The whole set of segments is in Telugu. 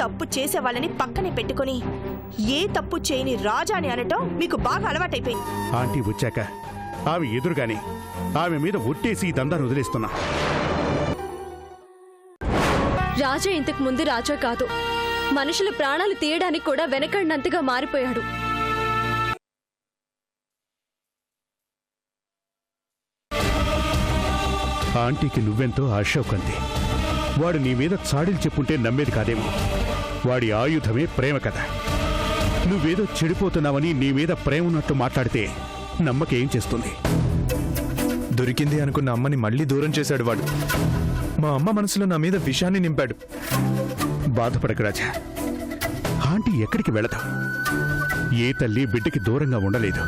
తప్పు చేసే వాళ్ళని పక్కనే పెట్టుకుని ఏ తప్పు చేయని రాజా అని అనటం మీకు బాగా అలవాటైపోయింది. ఆంటీ వచ్చాక ఆమె ఎదురుగానే ఆమె మీద ఒట్టేసి ఈ దందాన్ని వదిలేస్తున్నా. రాజా ఇంతకు ముందు రాజా కాదు, మనుషుల ప్రాణాలు తీయడానికి కూడా వెనకడినంతగా మారిపోయాడు. ఆంటీకి నువ్వెంతో అశోక్ అంతే. వాడు నీ మీద చాడీలు చెప్పుంటే నమ్మేది కాదేమో. వాడి ఆయుధమే ప్రేమ కదా. నువ్వేదో చెడిపోతున్నావని నీ మీద ప్రేమ ఉన్నట్టు మాట్లాడితే నమ్మకేం చేస్తుంది? దొరికింది అనుకున్న అమ్మని మళ్ళీ దూరం చేశాడు వాడు. మా అమ్మ మనసులో నా మీద విషాన్ని నింపాడు. బాధపడకు రాజా, ఆంటీ ఎక్కడికి వెళదు. ఏ తల్లి బిడ్డకి దూరంగా ఉండలేదు.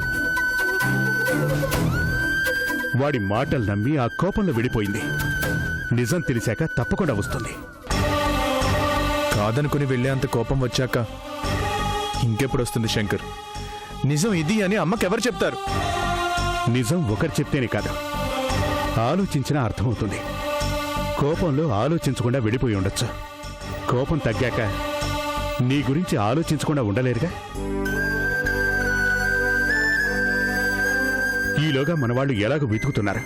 వాడి మాటలు నమ్మి ఆ కోపంలో విడిపోయింది. నిజం తెలిసాక తప్పకుండా వస్తుంది. కాదనుకుని వెళ్లేంత కోపం వచ్చాక ఇంకెప్పుడు వస్తుంది శంకర్? నిజం ఇది అని అమ్మకెవరు చెప్తారు? నిజం ఒకరు చెప్తేనే కాదు, ఆలోచించినా అర్థమవుతుంది. కోపంలో ఆలోచించకుండా విడిపోయి ఉండొచ్చు. కోపం తగ్గాక నీ గురించి ఆలోచించకుండా ఉండలేరుగా. ఈలోగా మనవాళ్ళు ఎలాగో వెతుకుతున్నారు.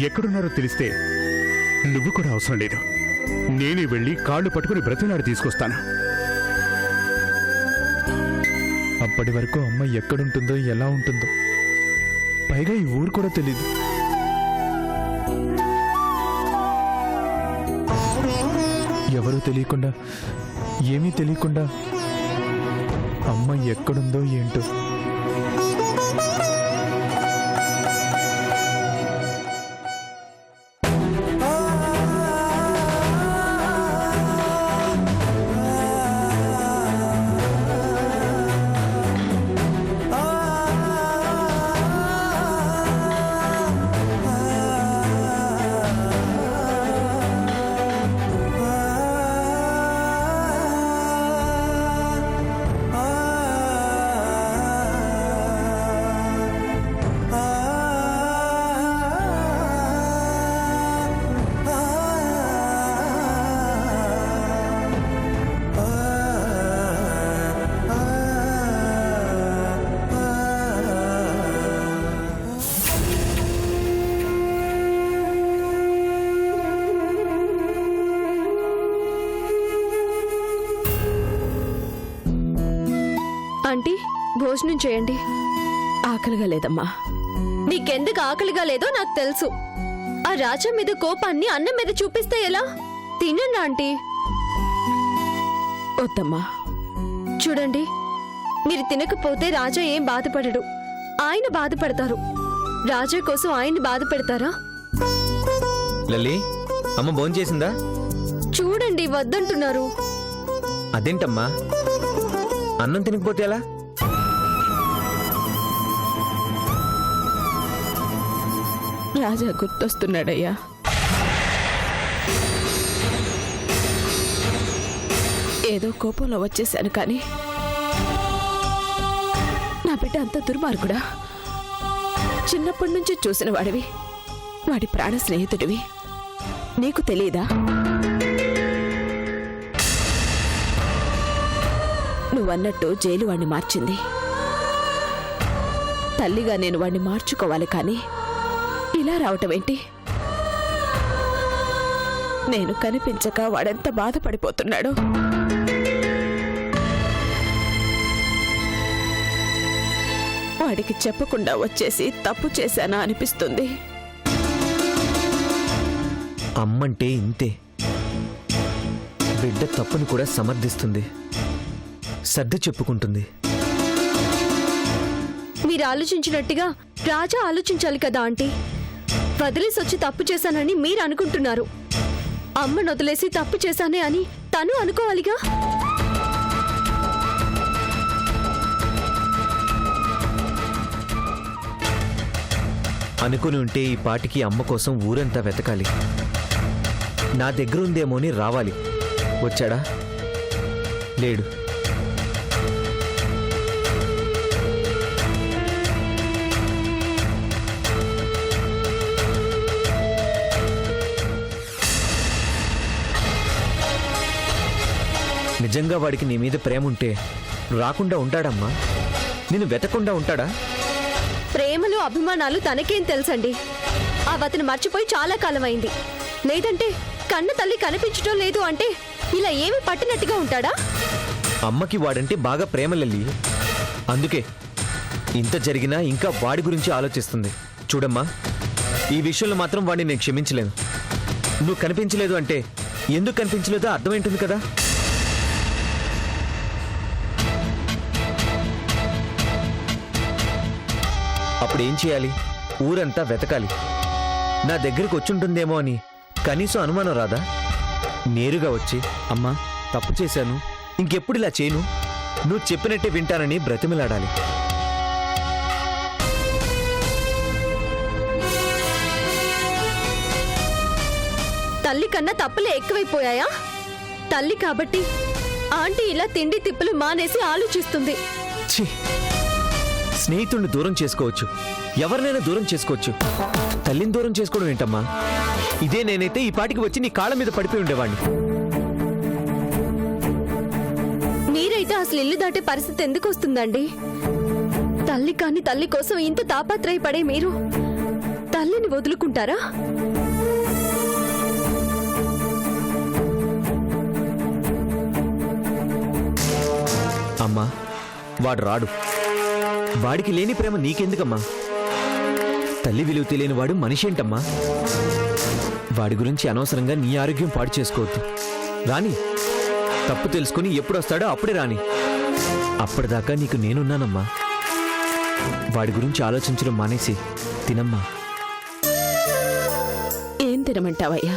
ఎక్కడున్నారో తెలిస్తే నువ్వు కూడా అవసరం లేదు. నేనే వెళ్ళి కాళ్ళు పట్టుకుని బ్రతిలాడి తీసుకొస్తాను. అప్పటి వరకు అమ్మ ఎక్కడుంటుందో ఎలా ఉంటుందో, పైగా ఈ ఊరు కూడా తెలీదు. ఎవరూ తెలియకుండా, ఏమీ తెలియకుండా అమ్మ ఎక్కడుందో ఏంటో. ఆంటీ, భోజనం చేయండి. ఆకలిగా లేదమ్మా. నీకెందుకు ఆకలిగా లేదో నాకు తెలుసు. ఆ రాజా మీద కోపాన్ని అన్నం మీద చూపిస్తే ఎలా? తినండి ఆంటీ. వద్దమ్మా. చూడండి, మీరు తినకపోతే రాజా ఏం బాధపడడు, ఆయన బాధపడతారు. రాజా కోసం ఆయన్ని బాధ పెడతారా? లల్లి, అమ్మ భోంచేసిందా? చూడండి, వద్దంటున్నారు. అదేంటమ్మా, అన్నం తినకపోతే ఎలా? రాజా గుర్తొస్తున్నాడయ్యా. ఏదో కోపంలో వచ్చేశాను, కానీ నా బిడ్డ అంత దుర్మార్గుడా? చిన్నప్పటి నుంచి చూసిన వాడివి, వాడి ప్రాణ స్నేహితుడివి, నీకు తెలియదా? నువ్వన్నట్టు జైలు వాణ్ణి మార్చింది. తల్లిగా నేను వాణ్ణి మార్చుకోవాలి, కానీ ఇలా రావటమేంటి? నేను కనిపించక వాడెంత బాధపడిపోతున్నాడో. వాడికి చెప్పకుండా వచ్చేసి తప్పు చేశానా అనిపిస్తుంది. అమ్మంటే ఇంతే, బిడ్డ తప్పును కూడా సమర్థిస్తుంది, సర్ది చెప్పుకుంటుంది. మీరు ఆలోచించినట్టుగా రాజా ఆలోచించాలి కదా ఆంటీ. వదిలేసి వచ్చి తప్పు చేశానని మీరు అనుకుంటున్నారు. అమ్మను వదిలేసి తప్పు చేశానే అని తను అనుకోవాలిగా. అనుకుని ఉంటే ఈ పాటికి అమ్మ కోసం ఊరంతా వెతకాలి. నా దగ్గర ఉందేమోని రావాలి. వచ్చాడా? లేడు. నిజంగా వాడికి నీ మీద ప్రేమ ఉంటే రాకుండా ఉంటాడమ్మా? నిన్ను వెతకుండా ఉంటాడా? ప్రేమలు అభిమానాలు తనకేం తెలుసండి. అతను మర్చిపోయి చాలా కాలం అయింది. లేదంటే కన్న తల్లి కనిపించడం లేదు అంటే ఇలా ఏమి పట్టినట్టుగా ఉంటాడా? అమ్మకి వాడంటే బాగా ప్రేమ లల్లి. అందుకే ఇంత జరిగినా ఇంకా వాడి గురించి ఆలోచిస్తుంది. చూడమ్మా, ఈ విషయంలో మాత్రం వాడిని నేను క్షమించలేను. నువ్వు కనిపించలేదు అంటే ఎందుకు కనిపించలేదో అర్థమైంటుంది కదా. అప్పుడు ఏం చేయాలి? ఊరంతా వెతకాలి. నా దగ్గరికి వచ్చుంటుందేమో అని కనీసం అనుమానం రాదా? నేరుగా వచ్చి, అమ్మా తప్పు చేశాను, ఇంకెప్పుడు ఇలా చేయను, నువ్వు చెప్పినట్టే వింటానని బ్రతిమలాడాలి. తల్లి కన్నా తప్పులే ఎక్కువైపోయాయా? తల్లి కాబట్టి ఆంటీ ఇలా తిండి తిప్పులు మానేసి ఆలోచిస్తుంది. ఛీ! స్నేహితుడిని దూరం చేసుకోవచ్చు, ఎవరినైనా దూరం చేసుకోవచ్చు, తల్లిని దూరం చేసుకోవడం ఏంటమ్మా? ఇదే నేనైతే ఈ పాటికి వచ్చి నీ కాళ్ళ మీద పడిపోయి ఉండేవాడిని. మీరైతే అసలు ఇల్లు దాటే పరిస్థితి ఎందుకు వస్తుందండి? తల్లి కాని తల్లి కోసం ఇంత తాపత్రయపడే మీరు తల్లిని వదులుకుంటారా? అమ్మా, వాడు రాడు. వాడికి లేని ప్రేమ నీకెందుకమ్మా? తల్లి విలువ తెలియని వాడు మనిషి ఏంటమ్మా? వాడి గురించి అనవసరంగా నీ ఆరోగ్యం పాడు చేసుకోవద్దు. రాని, తప్పు తెలుసుకుని ఎప్పుడు వస్తాడో అప్పుడే రాని. అప్పటిదాకా నీకు నేనున్నానమ్మా. వాడి గురించి ఆలోచించడం మానేసి తినమ్మా. ఏం తినమంటావయ్యా?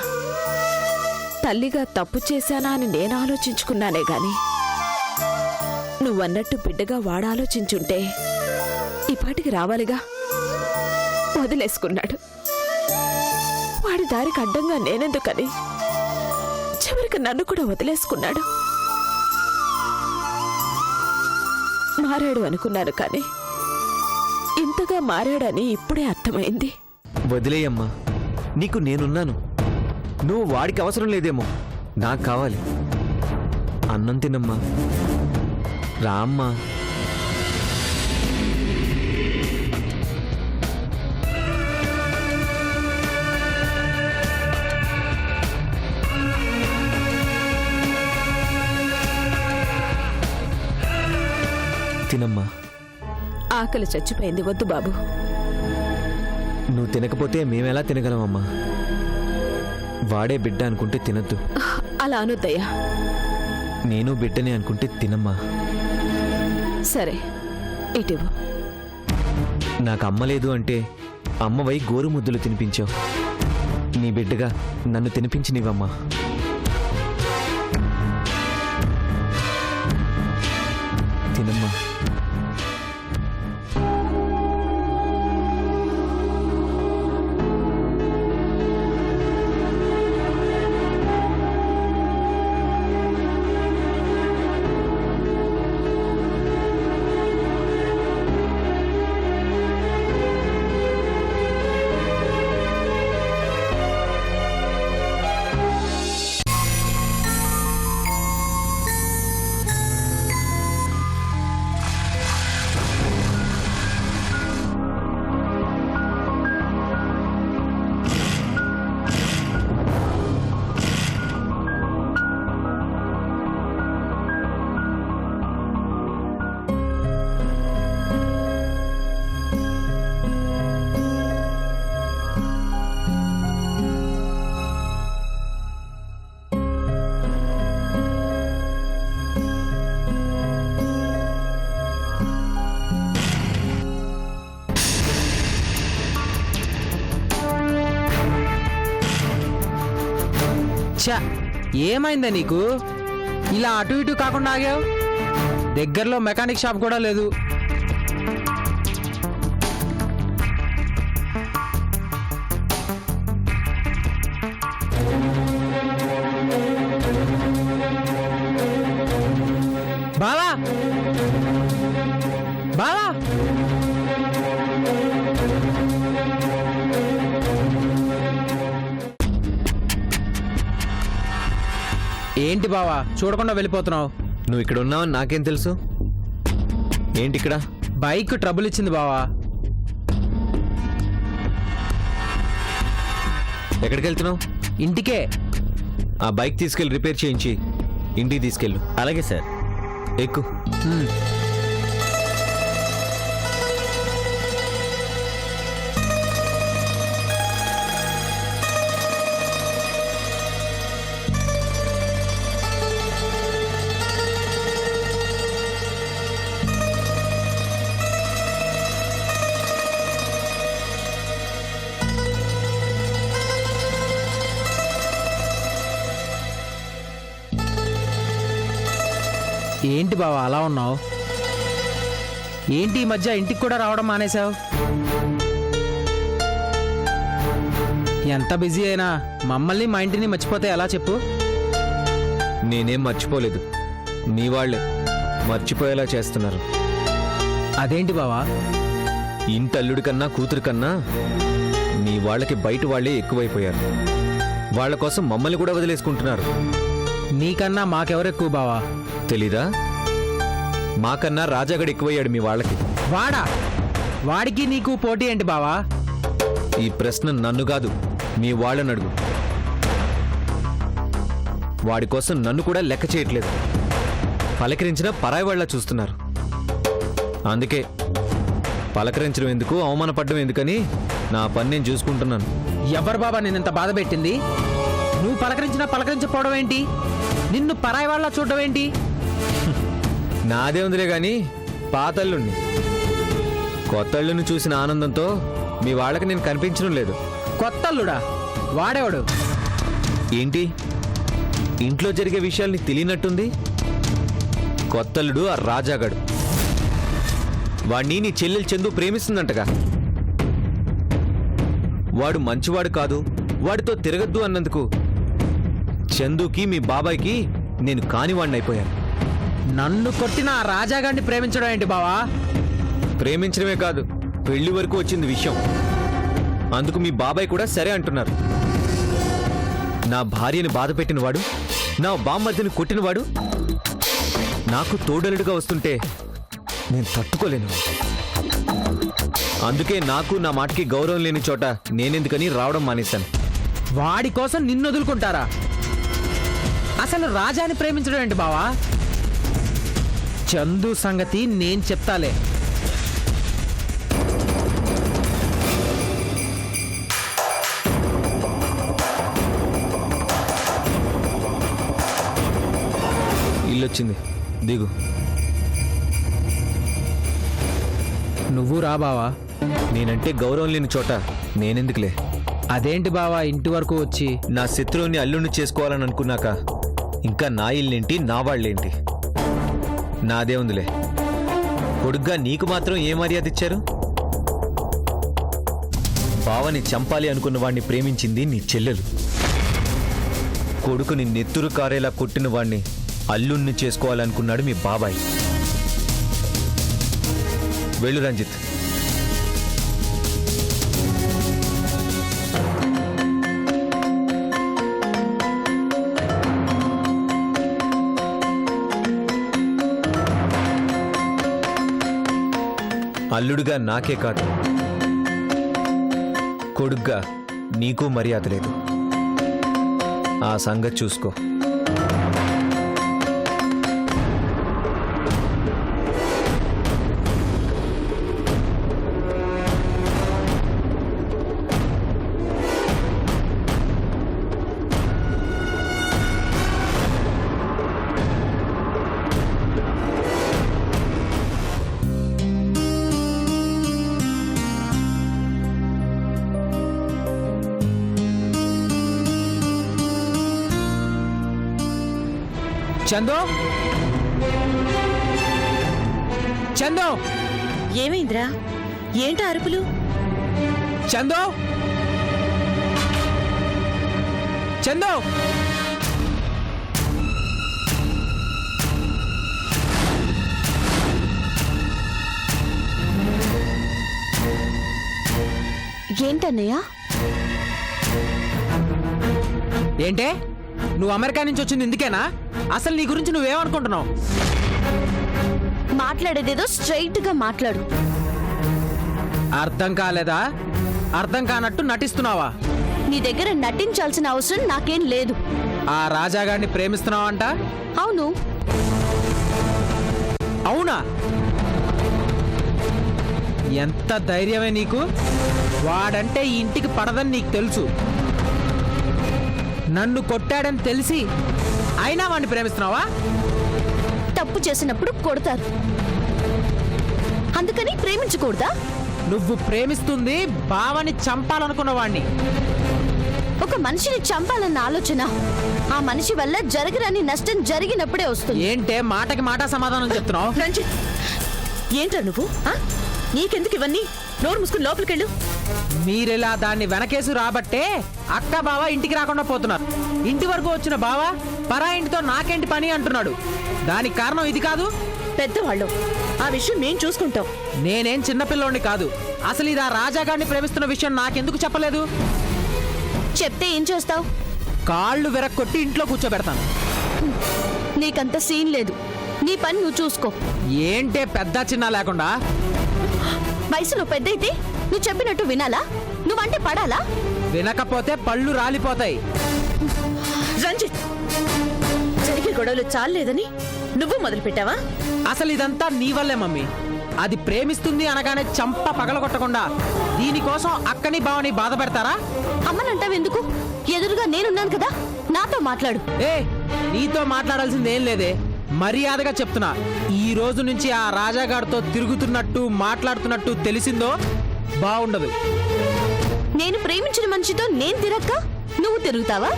తల్లిగా తప్పు చేశానా అని నేను ఆలోచించుకున్నానే గాని నువ్వన్నట్టు బిడ్డగా వాడు ఆలోచించుంటే ఈ పాటికి రావాలిగా. వదిలేసుకున్నాడు. వాడి దారికి అడ్డంగా నేనెందుకని చివరికి నన్ను కూడా వదిలేసుకున్నాడు. మారాడు అనుకున్నాను కానీ ఇంతగా మారాడని ఇప్పుడే అర్థమైంది. వదిలేయమ్మా, నీకు నేనున్నాను. నువ్వు వాడికి అవసరం లేదేమో, నాకు కావాలి. అన్నం తినమ్మా. రామ్మా. తినమ్మా. ఆకలి చచ్చిపోయింది, వద్దు బాబు. నువ్వు తినకపోతే మేమెలా తినగలమమ్మా? వాడే బిడ్డ అనుకుంటే తినద్దు. అలా అనొద్దయ్యా. నేను బిడ్డనే అనుకుంటే తినమ్మా. సరే, ఇటివ్వు. నాకు అమ్మ లేదు అంటే అమ్మవై గోరు ముద్దులు తినిపించావు. నీ బిడ్డగా నన్ను తినిపించి నీవమ్మా. తినమ్మా. ఛా, ఏమైందా నీకు? ఇలా అటు ఇటు కాకుండా ఆగావు? దగ్గరలో మెకానిక్ షాప్ కూడా లేదు. బావా, బావా, ఏంటి బావా చూడకుండా వెళ్ళిపోతున్నావు? నువ్వు ఇక్కడ ఉన్నావని నాకేం తెలుసు? ఏంటి ఇక్కడ? బైక్ ట్రబుల్ ఇచ్చింది బావా. ఎక్కడికి వెళ్తున్నావు? ఇంటికే. ఆ బైక్ తీసుకెళ్ళి రిపేర్ చేయించి ఇంటికి తీసుకెళ్ళు. అలాగే సార్. ఎక్కు. ఏంటి బావా అలా ఉన్నావు? ఏంటి ఈ మధ్య ఇంటికి కూడా రావడం మానేశావు? ఎంత బిజీ అయినా మమ్మల్ని మా ఇంటిని మర్చిపోతే ఎలా చెప్పు? నేనేం మర్చిపోలేదు, మీ వాళ్ళే మర్చిపోయేలా చేస్తున్నారు. అదేంటి బావా? ఇంటి అల్లుడి కన్నా కూతురు కన్నా మీ వాళ్ళకి బయట వాళ్ళే ఎక్కువైపోయారు. వాళ్ళ కోసం మమ్మల్ని కూడా వదిలేసుకుంటున్నారు. నీకన్నా మాకెవరెక్కువ బావా? తెలీదా? మాకన్నా రాజాగడ్ ఎక్కువయ్యాడు మీ వాళ్ళకి. వాడా? వాడికి నీకు పోటీ ఏంటి బావా? ఈ ప్రశ్న నన్ను కాదు, మీ వాళ్ళని అడుగు. వాడి కోసం నన్ను కూడా లెక్క చేయట్లేదు. పలకరించినా పరాయి వాళ్ళ చూస్తున్నారు. అందుకే పలకరించడం ఎందుకు, అవమానపడడం ఎందుకని నా పని నేను చూసుకుంటున్నాను. ఎవరు బాబా నిన్నంత బాధ పెట్టింది? నువ్వు పలకరించినా పలకరించకపోవడం ఏంటి? నిన్ను పరాయి వాళ్ళ చూడడం ఏంటి? నాదే ఉందిలే గాని పాతల్లుణ్ణి. కొత్తళ్ళుని చూసిన ఆనందంతో మీ వాళ్ళకి నేను కనిపించడం లేదు. కొత్తల్లుడా? వాడేవాడు? ఏంటి ఇంట్లో జరిగే విషయాల్ని తెలియనట్టుంది? కొత్తల్లుడు ఆ రాజాగాడు. వాణ్ణి నీ చెల్లెలు చందు ప్రేమిస్తుందంటగా. వాడు మంచివాడు కాదు, వాడితో తిరగద్దు అన్నందుకు చందుకి మీ బాబాయ్కి నేను కానివాణ్ణి అయిపోయాను. నన్ను కొట్టిన ఆ రాజాగాడిని ప్రేమించడం ఏంటి బావా? ప్రేమించడమే కాదు, పెళ్లి వరకు వచ్చింది విషయం. అందుకు మీ బాబాయ్ కూడా సరే అంటున్నారు. నా భార్యని బాధ పెట్టినవాడు, నా బామ్మర్దిని కొట్టినవాడు నాకు తోడలుడుగా వస్తుంటే నేను తట్టుకోలేను. అందుకే నాకు నా మాటకి గౌరవం లేని చోట నేనెందుకని రావడం మానేశాను. వాడి కోసం నిన్ను వదులుకుంటారా? అసలు రాజాని ప్రేమించడం ఏంటి బావా? చందు సంగతి నేను చెప్తాలే. ఇల్లొచ్చింది, దిగు. నువ్వు రా బావా. నేనంటే గౌరవం లేని చోట నేనెందుకులే. అదేంటి బావా ఇంటి వరకు వచ్చి? నా శత్రువుని అల్లుణ్ణి చేసుకోవాలని అనుకున్నాక ఇంకా నా ఇల్లేంటి, నా వాళ్ళేంటి? నాదే ఉందిలే. కొడుగ్గా నీకు మాత్రం ఏ మర్యాద ఇచ్చారు? బావని చంపాలి అనుకున్న వాణ్ణి ప్రేమించింది నీ చెల్లెలు. కొడుకుని నెత్తురు కారేలా కొట్టిన వాణ్ణి అల్లుణ్ణి చేసుకోవాలనుకున్నాడు మీ బాబాయ్. వెళ్ళు రంజిత్. అల్లుడుగా నాకే కాదు, కొడుగ్గా నీకు మర్యాద లేదు. ఆ సంగతి చూసుకో. చందు, చందు, ఏమైందిరా? ఏంటి అరుపులు? చందు, చందు. ఏంటన్నయ్య? ఏంటే నువ్వు అమెరికా నుంచి వచ్చింది ఇందుకేనా? అసలు నీ గురించి నువ్వేమనుకుంటున్నావు? మాట్లాడేదేదో స్ట్రైట్ గా మాట్లాడు. అర్థం కాలేదా? అర్థం కానట్టు నటిస్తున్నావా? నీ దగ్గర నటించాల్సిన అవసరం నాకేం లేదు. ఆ రాజాగాడిని ప్రేమిస్తున్నావంట? అవును. అవునా? ఎంత ధైర్యమే నీకు? వాడంటే ఈ ఇంటికి పడదని నీకు తెలుసు. నన్ను కొట్టాడని తెలిసి అయినా వాడిని ప్రేమిస్తున్నావా? తప్పు చేసినప్పుడు కొడతారు, అందుకని ప్రేమించకూడదా? నువ్వు ప్రేమిస్తుంది బావని చంపాలనుకున్న వాణ్ణి. ఒక మనిషిని చంపాలన్న ఆలోచన ఆ మనిషి వల్ల జరగరాని నష్టం జరిగినప్పుడే వస్తుంది. ఏంటే మాటకి మాట సమాధానం చెప్తున్నావు? రంజిత్, ఏంట్రా నువ్వు? నీకెందుకు ఇవన్నీ? నోరు మూసుకుని లోపలికెళ్ళు. మీరిలా దాన్ని వెనకేసి రాబట్టే అక్క బావ ఇంటికి రాకుండా పోతున్నారు. ఇంటి వరకు వచ్చిన బావ పరా ఇంటితో నాకేంటి పని అంటున్నాడు. దానికి కారణం ఇది కాదు? పెద్దవాళ్ళు, ఆ విషయం మేం చూసుకుంటాం. నేనేం చిన్నపిల్లోని కాదు. అసలు ఇది ఆ రాజాగాడిని ప్రేమిస్తున్న విషయం నాకెందుకు చెప్పలేదు? చెప్తే ఏం చేస్తావు? కాళ్ళు విరక్కొట్టి ఇంట్లో కూర్చోబెడతాను. నీకంత సీన్ లేదు. నీ పని నువ్వు చూసుకో. ఏంటే పెద్ద చిన్న లేకుండా? వయసులో పెద్దయితే నువ్వు చెప్పినట్టు వినాలా? నువ్వంటే పడాలా? వినకపోతే పళ్ళు రాలిపోతాయి. రంజిత్, జరిగే గొడవలు చాలేదని నువ్వు మొదలు పెట్టావా? అసలు ఇదంతా నీ వల్లే మమ్మీ. అది ప్రేమిస్తుంది అనగానే చంప పగలగొట్టకుండా దీనికోసం అక్కని బావని బాధ పెడతారా? అమ్మనంటావెందుకు? ఎదురుగా నేనున్నాను కదా, నాతో మాట్లాడు. ఏ, నీతో మాట్లాడాల్సింది ఏం లేదే. మర్యాదగా చెప్తున్నా, ఈ రోజు నుంచి ఆ రాజాగాడితో తిరుగుతున్నట్టు మాట్లాడుతున్నట్టు తెలిసిందో బాగుండదు. నేను ప్రేమించిన మనిషితో నేను తిరక్క నువ్వు తిరుగుతావా?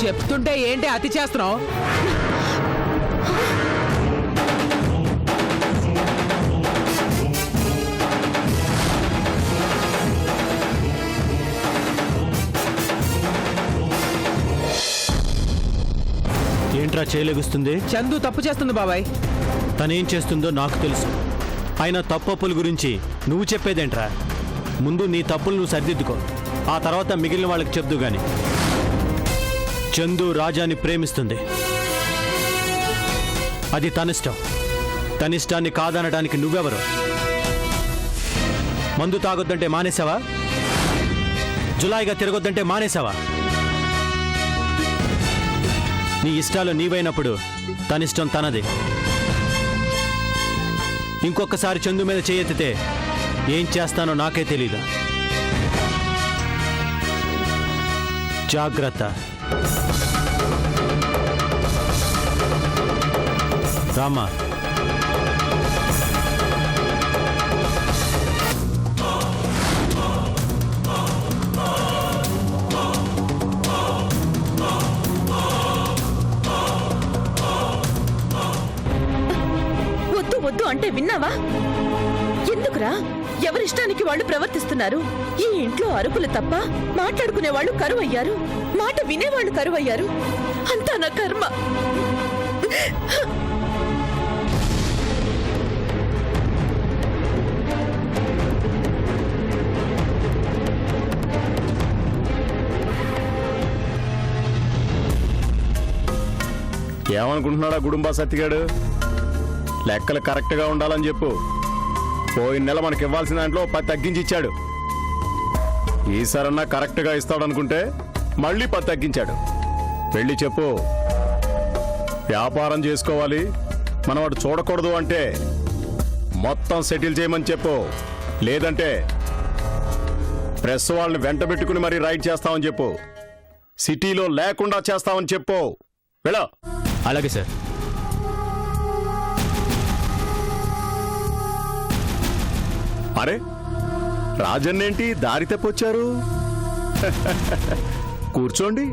చెప్తుంటే ఏంటి అతి చేస్తున్నావు? ఏంట్రా చేయలేగుస్తుంది? చందు తప్పు చేస్తుంది బాబాయ్. తనేం చేస్తుందో నాకు తెలుసు. ఆయన తప్పప్పుల గురించి నువ్వు చెప్పేదేంట్రా? ముందు నీ తప్పులు నువ్వు సరిదిద్దుకో, ఆ తర్వాత మిగిలిన వాళ్ళకి చెప్దు గాని. చందు రాజాని ప్రేమిస్తుంది, అది తనిష్టం. తనిష్టాన్ని కాదనడానికి నువ్వెవరు? మందు తాగొద్దంటే మానేసావా? జులాయిగా తిరగొద్దంటే మానేసావా? నీ ఇష్టాలు నీవైనప్పుడు తనిష్టం తనది. ఇంకొకసారి చందు మీద చేయెత్తితే ఏం చేస్తానో నాకే తెలీదు. జాగ్రత్త. రామా, వద్దు వద్దు అంటే విన్నావా? ఎందుకురా? ఎవరిష్టానికి వాళ్ళు ప్రవర్తిస్తున్నారు. ఈ ఇంట్లో అరుపులు తప్ప మాట్లాడుకునే వాళ్ళు కరువయ్యారు, మాట వినేవాళ్ళు కరువయ్యారు. అంతా నా కర్మ. ఏమనుకుంటున్నాడా గుడుంబా సత్తిగాడు? లెక్కలు కరెక్ట్గా ఉండాలని చెప్పు. పోయిన నెల మనకి ఇవ్వాల్సిన దాంట్లో 10 తగ్గించి ఇచ్చాడు. ఈసారన్నా కరెక్ట్గా ఇస్తాడనుకుంటే మళ్ళీ 10 తగ్గించాడు. వెళ్ళి చెప్పు, వ్యాపారం చేసుకోవాలి, మనం వాడు చూడకూడదు అంటే మొత్తం సెటిల్ చేయమని చెప్పు. లేదంటే ప్రెస్ వాళ్ళని వెంట పెట్టుకుని మరీ రైడ్ చేస్తామని చెప్పు. సిటీలో లేకుండా చేస్తామని చెప్పు. వెళ్ళ. అలాగే సార్. అరే, రాజన్నేంటి దారి తప్పొచ్చారు? కూర్చోండి.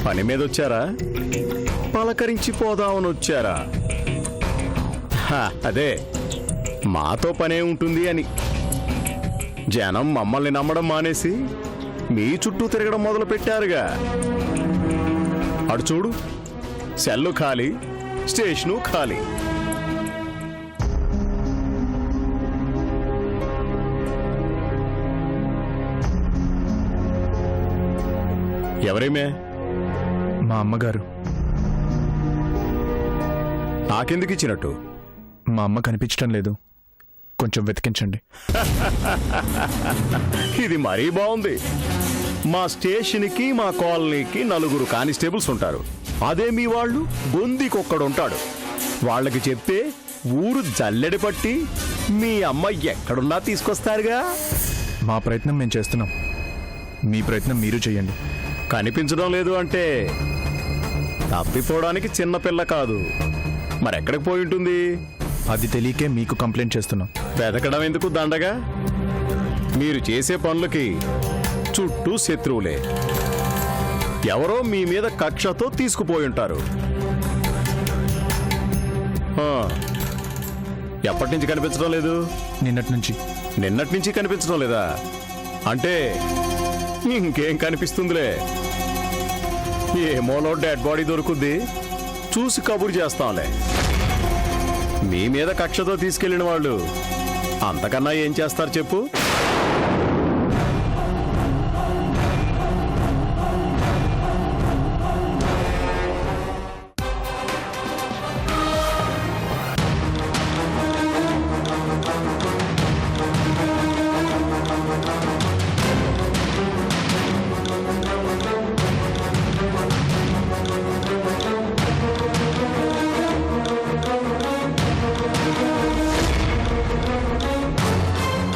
పని మీద వచ్చారా? పలకరించి పోదామని వచ్చారా? అదే, మాతో పనే ఉంటుంది అని. జనం మమ్మల్ని నమ్మడం మానేసి మీ చుట్టూ తిరగడం మొదలు పెట్టారుగా. అటు చూడు, సెల్లు ఖాళీ, స్టేషను ఖాళీ. ఎవరేమే? మా అమ్మగారు. నాకెందుకు ఇచ్చినట్టు? మా అమ్మ కనిపించడం లేదు, కొంచెం వెతికించండి. ఇది మరీ బాగుంది. మా స్టేషన్కి మా కాలనీకి 4 కానిస్టేబుల్స్ ఉంటారు. అదే మీ వాళ్ళు బొందికొక్కడుంటాడు. వాళ్ళకి చెప్తే ఊరు జల్లెడి పట్టి మీ అమ్మ ఎక్కడున్నా తీసుకొస్తారుగా. మా ప్రయత్నం మేము చేస్తున్నాం, మీ ప్రయత్నం మీరు చెయ్యండి. కనిపించడం లేదు అంటే తప్పిపోవడానికి చిన్నపిల్ల కాదు, మరెక్కడికి పోయి ఉంటుంది? అది తెలియకే మీకు కంప్లైంట్ చేస్తున్నాం. వెతకడం ఎందుకు దండగా? మీరు చేసే పనులకి చుట్టూ శత్రువులే. ఎవరో మీ మీద కక్షతో తీసుకుపోయి ఉంటారు. ఎప్పటి నుంచి కనిపించడం లేదు? నిన్నటి నుంచి. నిన్నటి నుంచి కనిపించడం లేదా? అంటే ఇంకేం కనిపిస్తుందిలే. ఏమోలో డెడ్ బాడీ దొరుకుద్ది, చూసి కబురు చేస్తాంలే. మీ మీద కక్షతో తీసుకెళ్లిన వాళ్ళు అంతకన్నా ఏం చేస్తారు చెప్పు?